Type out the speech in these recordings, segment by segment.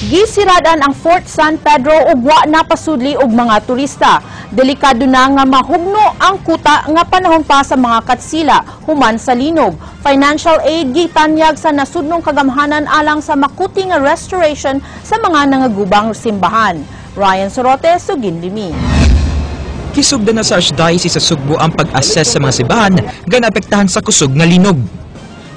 Gisiradan ang Fort San Pedro ug wa napasudli og mga turista. Delikado na nga mahugno ang kuta nga panahon pa sa mga katsila human sa linog. Financial aid gitanyag sa nasudnong kagamhanan alang sa makuti nga restoration sa mga nangagubang simbahan. Ryan Sorote, Suginlimi. Kisugda na sa Archdiocese sa Sugbo ang pag-assess sa mga simbahan nga naapektahan sa kusog nga linog.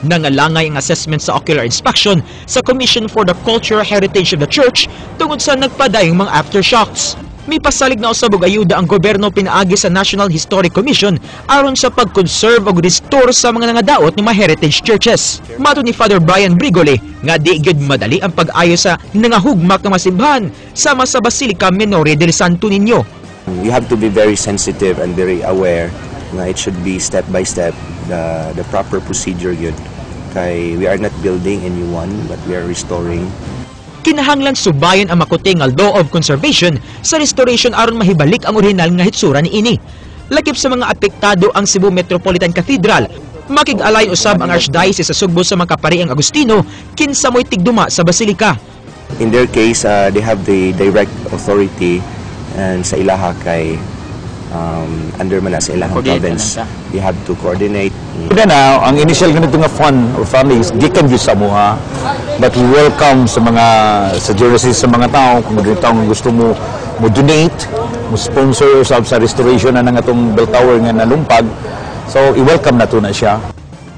Nangalangay ang assessment sa ocular inspection sa Commission for the Cultural Heritage of the Church tungod sa nagpadayong mga aftershocks. May pasalig na usab og ayuda ang gobyerno pinaagi sa National Historic Commission aron sa pag-conserve ug restore sa mga nangadaot ng mga heritage churches. Matud ni Father Brian Brigole nga di gyud madali ang pag-ayo sa nangahugmak nga mga simbahan sama sa Basilica Minore del Santo Niño. We have to be very sensitive and very aware na it should be step by step the proper procedure yun. Kay we are not building a new one but we are restoring. Kinahanglan subayon ang makuting nga law of conservation sa restoration aron mahibalik ang orihinal nga hitsura niini. Lakip sa mga apektado ang Cebu Metropolitan Cathedral, makig-alay usab ang Archdiocese sa Sugbo sa mga kapariang Agustino kinsa mo'y tigduma sa Basilica. In their case, they have the direct authority and sa ilaha kay under man sa ilahang province, you have to coordinate. Na ang initial ganito nga fund or families gikan gyud sa amuha, but we welcome sa mga sa generosity sa mga tao kung taong gusto mo donate, mo sponsor sa restoration na ng atong bell tower nga nalumpag, so i-welcome nato na siya.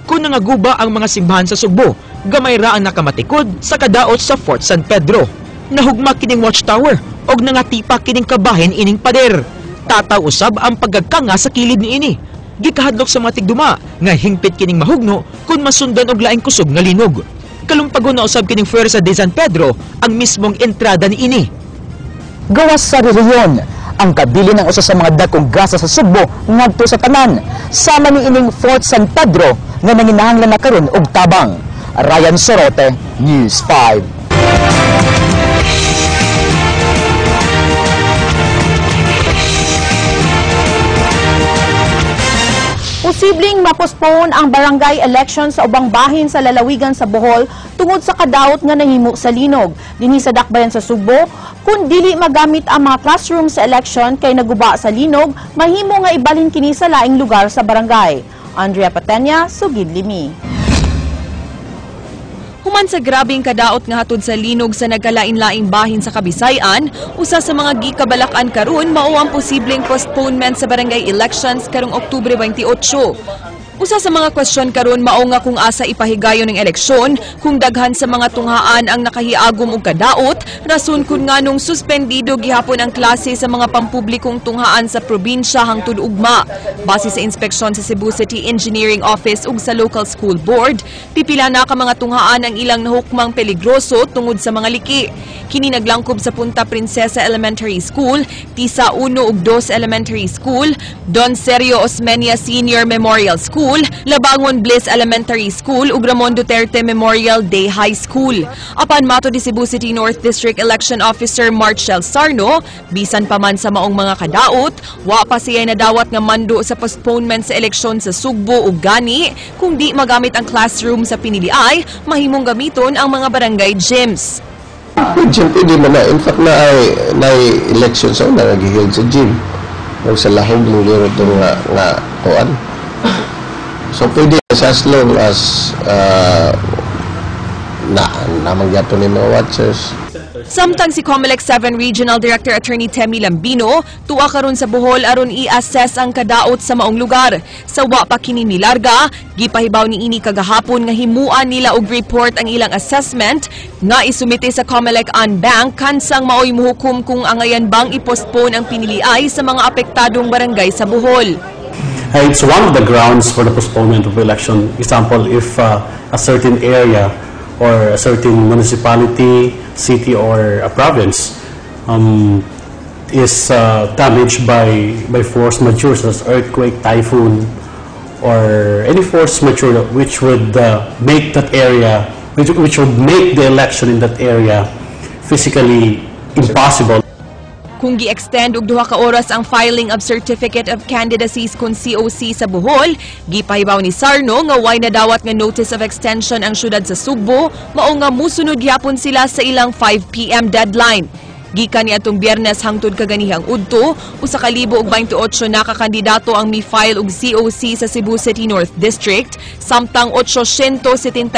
Kung nangaguba ang mga simbahan sa Sugbo, gamay ra ang nakamatikod sa kadaot sa Fort San Pedro. Nahugma kining watchtower og nangatipa kining kabahin ining pader. Tataw usab ang pagkagkanga sa kilid niini. Gikahadlok sa mga tigduma nga hingpit kining mahugno kung masundan og laing kusog nga linog. Kalumpagon na usab kining Fuerza de San Pedro ang mismong entrada niini. Gawas sa rehiyon, ang kabili ng usa sa mga dakong gasa sa Sugbo ngadto sa tanan. Sama ni ining Fort San Pedro nga nanginahanglan na karon og tabang. Ryan Sorote, News 5. Posibleng mapospone ang barangay election sa ubang bahin sa lalawigan sa Bohol tungod sa kadaot nga nahimo sa linog. Dinhi sa dakbayan sa Sugbo, kung dili magamit ang mga classroom sa election kay naguba sa linog, mahimo nga ibalhin kini sa laing lugar sa barangay. Andrea Patenya, Suginlimi. Human sa grabing kadaot nga hatod sa linog sa nagkalain-laing bahin sa Kabisayan, usa sa mga gikabalakan karon mao ang posibleng postponement sa barangay elections karong Oktubre 28. Usa sa mga kwestiyon karon mao nga kung asa ipahigayon ng eleksyon, kung daghan sa mga tunghaan ang nakahiagom og kadaot, rason kun nganong suspendido gihapon ang klase sa mga pampublikong tunghaan sa probinsya hangtod ugma. Base sa inspeksyon sa Cebu City Engineering Office ug sa Local School Board, pipila na ka mga tunghaan ang ilang nahukmang peligroso tungod sa mga liki. Kini naglangkob sa Punta Princesa Elementary School, Tisa 1 ug 2 Elementary School, Don Sergio Osmeña Senior Memorial School, Labangon Bliss Elementary School ug Ramon Duterte Memorial Day High School. Apan mato di Cebu City North District Election Officer Marshall Sarno, bisan pa man sa maong mga kadaot, wa pa siya nadawat nga mando sa postponement sa eleksyon sa Sugbo ug gani kung di magamit ang classroom sa piniliay, mahimong gamiton ang mga barangay gyms. Siyempre, di man na. In fact, na election sa una, nag-held sa gym. O sa lahong ginuliro ito nga kuan. So, pwede as long as namangyato ni mga watchers. Samtang si COMELEC 7 Regional Director Attorney Temi Lambino, tuwa karon sa Bohol aron i-assess ang kadaot sa maong lugar. Sa wa pa kini milarga, gipahibaw ni ini kagahapon nga himuan nila og report ang ilang assessment nga isumite sa COMELEC Unbank kansang maoy muhukom kung angayan bang i-postpone ang piniliay sa mga apektadong barangay sa Bohol. It's one of the grounds for the postponement of election. Example, if a certain area or a certain municipality, city, or a province is damaged by force majeure such as earthquake, typhoon, or any force majeure which would make that area, which would make the election in that area physically impossible. Kung gi-extend og 2 ka oras ang filing of Certificate of Candidacies kun COC sa Bohol, gipahibaw ni Sarno nga way nadawat nga notice of extension ang syudad sa Sugbo, mao nga musunod gyapon sila sa ilang 5 PM deadline. Gikan ni atong Biyernes hangtod kaganihang udto, 1,028 na kakandidato ang mi-file og COC sa Cebu City North District, samtang 875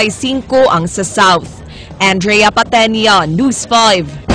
ang sa South. Andrea Patenia, News 5.